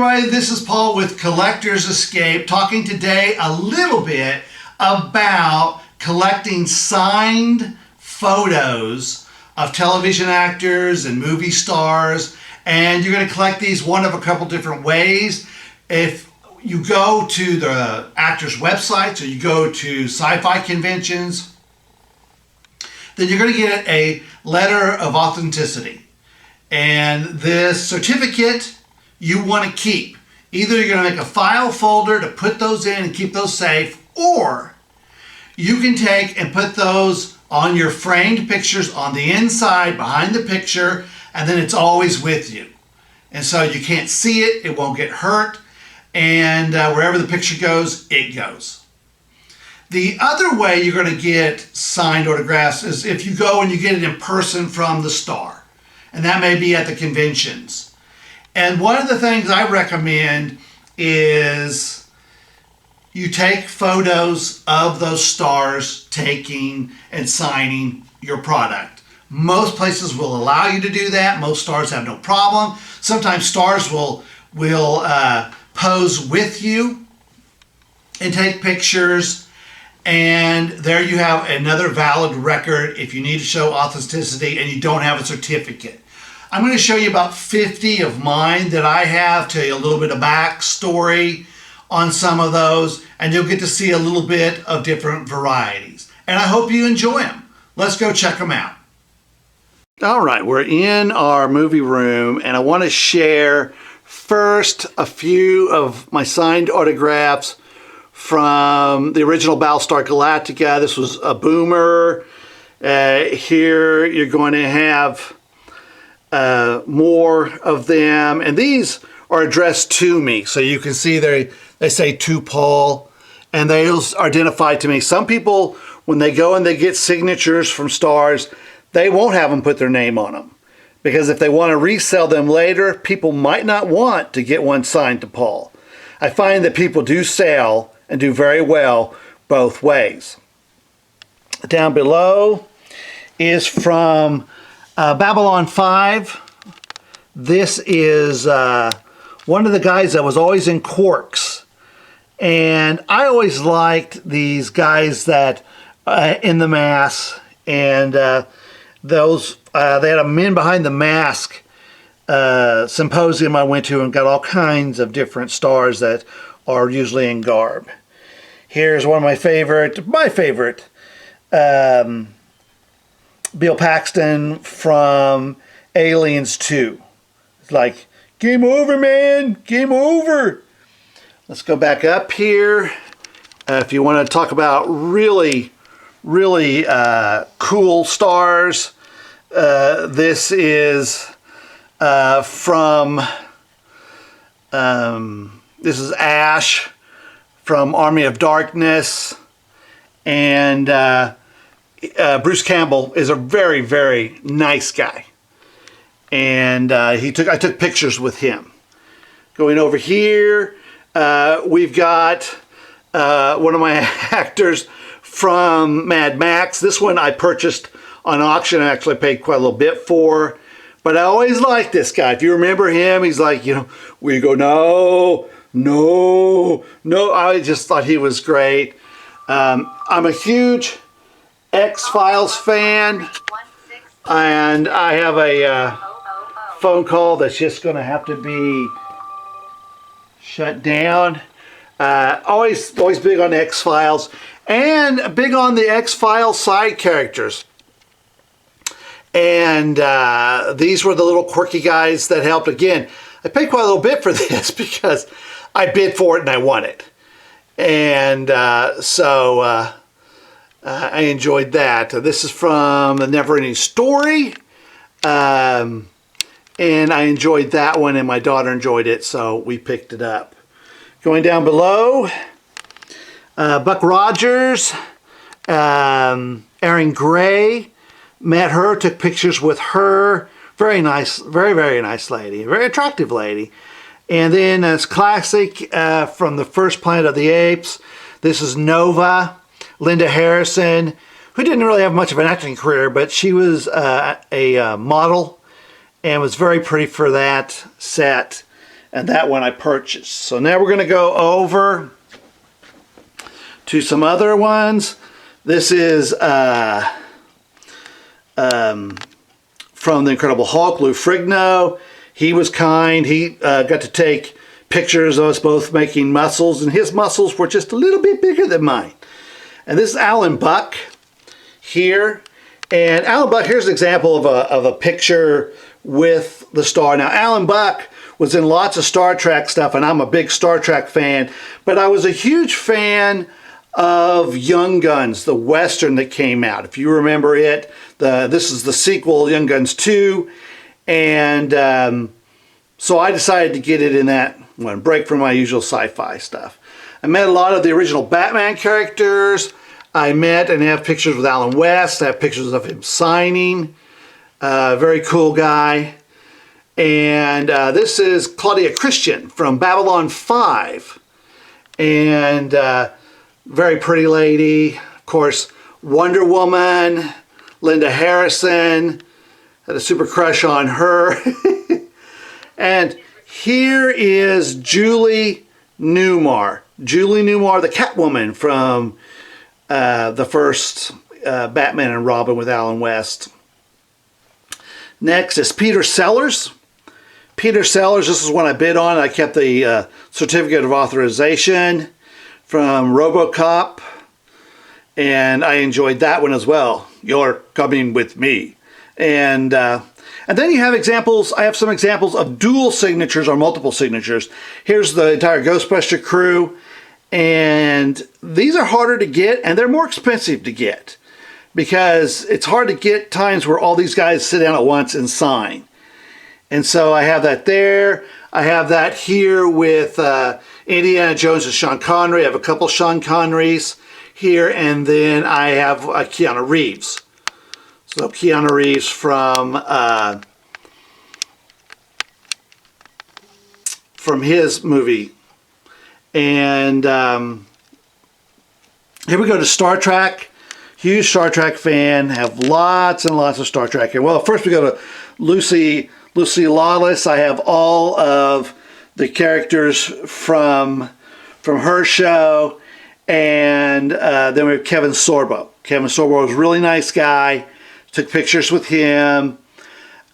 everybody, this is Paul with Collector's Escape, talking today a little bit about collecting signed photos of television actors and movie stars, and you're going to collect these one of a couple different ways. If you go to the actors' websites or you go to sci-fi conventions, then you're going to get a letter of authenticity. And this certificate you want to keep. Either you're going to make a file folder to put those in and keep those safe, or you can take and put those on your framed pictures on the inside behind the picture, and then it's always with you. And so you can't see it, it won't get hurt, and wherever the picture goes, it goes. The other way you're going to get signed autographs is if you go and you get it in person from the star. And that may be at the conventions. And one of the things I recommend is you take photos of those stars taking and signing your product. Most places will allow you to do that. Most stars have no problem. Sometimes stars will pose with you and take pictures. And there you have another valid record if you need to show authenticity and you don't have a certificate. I'm going to show you about 50 of mine that I have, tell you a little bit of backstory on some of those, and you'll get to see a little bit of different varieties. And I hope you enjoy them. Let's go check them out. All right, we're in our movie room, and I want to share first a few of my signed autographs from the original Battlestar Galactica. This was a boomer. Here you're going to have more of them, and these are addressed to me, so you can see they say to Paul, and they identify to me. Some people, when they go and they get signatures from stars, they won't have them put their name on them, because if they want to resell them later, people might not want to get one signed to Paul. I find that people do sell and do very well both ways. Down below is from Babylon 5. This is one of the guys that was always in Quarks. And I always liked these guys that in the mask, and those they had a Men Behind the Mask symposium I went to, and got all kinds of different stars that are usually in garb. Here's one of my favorite, Bill Paxton from Aliens 2. It's like, game over, man, game over. Let's go back up here. If you want to talk about really cool stars, this is this is Ash from Army of Darkness, and Bruce Campbell is a very nice guy, and I took pictures with him. Going over here, we've got one of my actors from Mad Max. This one I purchased on auction and actually paid quite a little bit for, but I always liked this guy. If you remember him, he's like, we go, no, I just thought he was great. I'm a huge X-Files fan, and I have a phone call that's just going to have to be shut down. Always big on X-Files, and big on the X-Files side characters. And these were the little quirky guys that helped. Again, I paid quite a little bit for this because I bid for it and I won it. And so I enjoyed that. This is from The Neverending Story. And I enjoyed that one, and my daughter enjoyed it, so we picked it up. Going down below, Buck Rogers, Erin Gray. Met her, took pictures with her. Very nice, very nice lady. Very attractive lady. And then it's classic from the first Planet of the Apes. This is Nova, Linda Harrison, who didn't really have much of an acting career, but she was a model and was very pretty for that set. and that one I purchased. So now we're going to go over to some other ones. This is from The Incredible Hulk, Lou Ferrigno. He was kind. He got to take pictures of us both making muscles, and his muscles were just a little bit bigger than mine. And this is Alan Buck here. And Alan Buck, here's an example of a picture with the star. Now, Alan Buck was in lots of Star Trek stuff, and I'm a big Star Trek fan, but I was a huge fan of Young Guns, the Western that came out. If you remember it, this is the sequel, Young Guns 2, and so I decided to get it in that one, break from my usual sci-fi stuff. I met a lot of the original Batman characters. I met and have pictures with Alan West. I have pictures of him signing. Very cool guy. And this is Claudia Christian from Babylon 5. And very pretty lady. Of course, Wonder Woman, Linda Harrison. Had a super crush on her. And here is Julie Newmar. Julie Newmar, the Catwoman from the first Batman and Robin with Alan West. Next is Peter Sellers. Peter Sellers, this is one I bid on. I kept the certificate of authorization from RoboCop, and I enjoyed that one as well. You're coming with me. And then you have examples. I have some examples of dual signatures or multiple signatures. Here's the entire Ghostbuster crew. And these are harder to get, and they're more expensive to get, because it's hard to get times where all these guys sit down at once and sign. And so I have that there. I have that here with Indiana Jones and Sean Connery. I have a couple Sean Connerys here, and then I have Keanu Reeves. So Keanu Reeves from his movie. And here we go to Star Trek. Huge Star Trek fan. Have lots and lots of Star Trek here. Well, first we go to Lucy Lawless. I have all of the characters from her show. And then we have Kevin Sorbo. Kevin Sorbo was a really nice guy. Took pictures with him.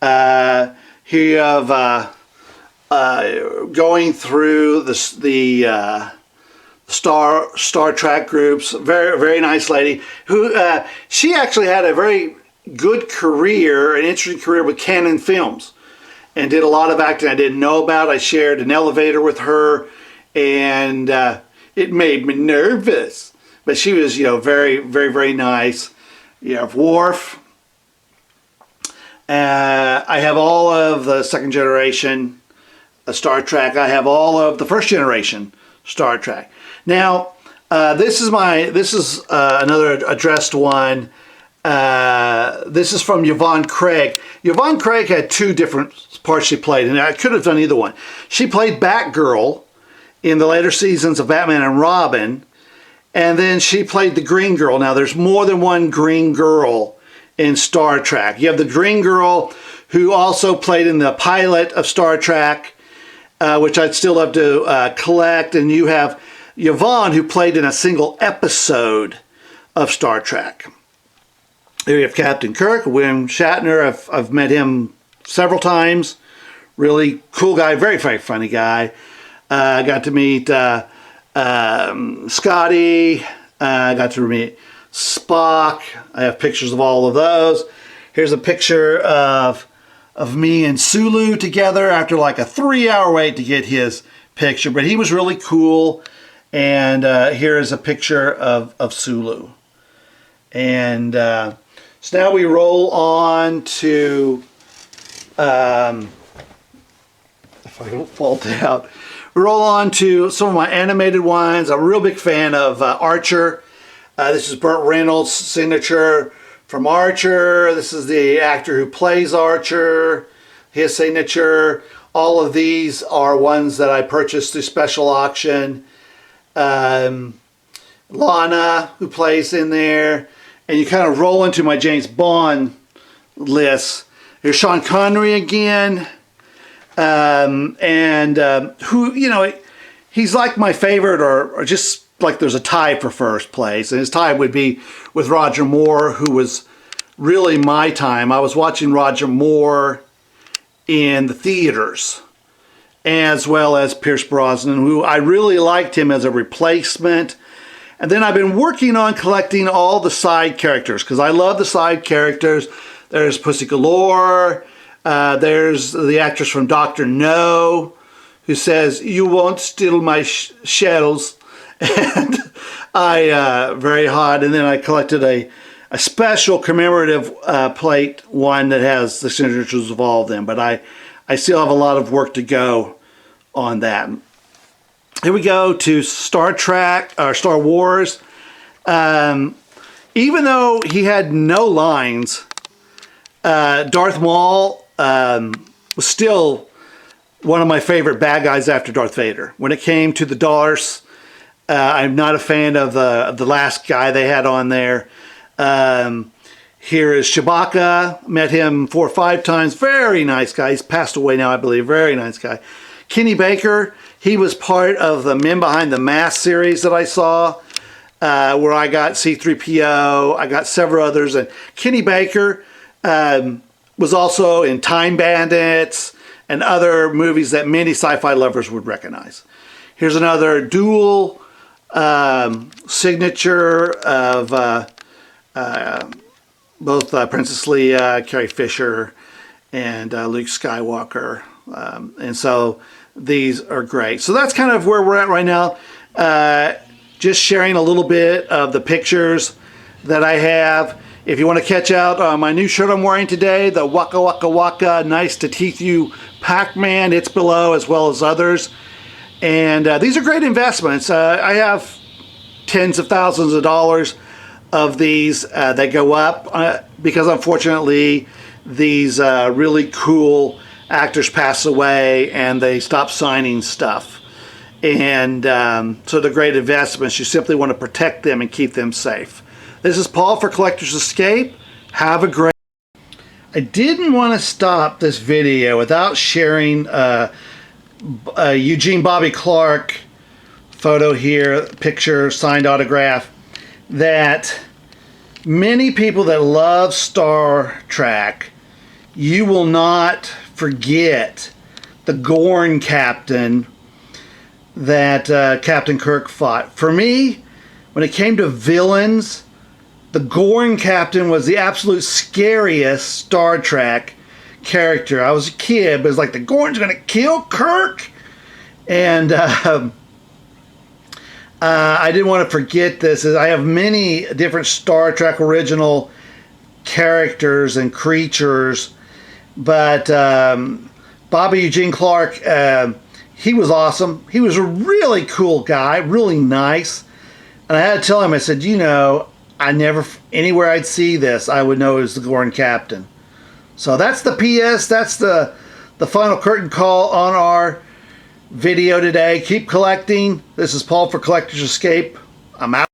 Here you have going through the Star Trek groups. Very, very nice lady who she actually had a very good career, an interesting career with Canon Films, and did a lot of acting I didn't know about. I shared an elevator with her, and it made me nervous. But she was, very, very, very nice. You have Worf. I have all of the second generation Star Trek. I have all of the first generation Star Trek. Now, this is another addressed one. This is from Yvonne Craig. Yvonne Craig had two different parts she played, and I could have done either one. She played Batgirl in the later seasons of Batman and Robin, and then she played the Green Girl. Now, there's more than one Green Girl in Star Trek. You have the Green Girl who also played in the pilot of Star Trek, which I'd still love to collect, and you have Yvonne who played in a single episode of Star Trek. Here you have Captain Kirk, William Shatner. I've met him several times. Really cool guy, very, very funny guy. I got to meet Scotty. I got to meet Spock. I have pictures of all of those. Here's a picture of me and Sulu together after like a 3-hour wait to get his picture. But he was really cool. And here is a picture of Sulu. And so now we roll on to, if I don't fall down, we roll on to some of my animated ones. I'm a real big fan of Archer. This is Burt Reynolds' signature from Archer. This is the actor who plays Archer, his signature. All of these are ones that I purchased through special auction. Lana, who plays in there. And you kind of roll into my James Bond list. Here's Sean Connery again. Who, you know, he's like my favorite, or just like there's a tie for first place. And his tie would be with Roger Moore, who was really my time. I was watching Roger Moore in the theaters, as well as Pierce Brosnan, who I really liked him as a replacement. And then I've been working on collecting all the side characters, because I love the side characters. There's Pussy Galore. There's the actress from Dr. No, who says, "You won't steal my shells." And very hot. And then I collected a special commemorative plate, one that has the signatures of all of them. But I still have a lot of work to go on that. Here we go to Star Trek, or Star Wars. Even though he had no lines, Darth Maul was still one of my favorite bad guys after Darth Vader. When it came to the Darths, I'm not a fan of the last guy they had on there. Here is Chewbacca. Met him 4 or 5 times. Very nice guy. He's passed away now, I believe. Very nice guy. Kenny Baker. He was part of the Men Behind the Mask series that I saw, where I got C-3PO. I got several others. And Kenny Baker was also in Time Bandits and other movies that many sci-fi lovers would recognize. Here's another dual signature of both Princess Leia, Carrie Fisher, and Luke Skywalker. And so these are great. So that's kind of where we're at right now. Just sharing a little bit of the pictures that I have. If you want to catch out my new shirt I'm wearing today, the Waka Waka Waka Nice to Teeth You Pac-Man, it's below, as well as others. And these are great investments. I have tens of thousands of dollars of these that go up because unfortunately these really cool actors pass away and they stop signing stuff. And so they're great investments. You simply want to protect them and keep them safe. This is Paul for Collector's Escape. Have a great... I didn't want to stop this video without sharing Eugene Bobby Clark photo here, picture, signed autograph, that many people that love Star Trek, you will not forget the Gorn Captain that Captain Kirk fought. For me, when it came to villains, the Gorn Captain was the absolute scariest Star Trek character. I was a kid, but it was like, the Gorn's gonna kill Kirk? And I didn't want to forget this. I have many different Star Trek original characters and creatures, but Bobby Eugene Clark, he was awesome. He was a really cool guy, really nice. And I had to tell him, I said, you know, I never, anywhere I'd see this, I would know it was the Gorn Captain. So that's the PS, that's the final curtain call on our video today. Keep collecting. This is Paul for Collector's Escape. I'm out.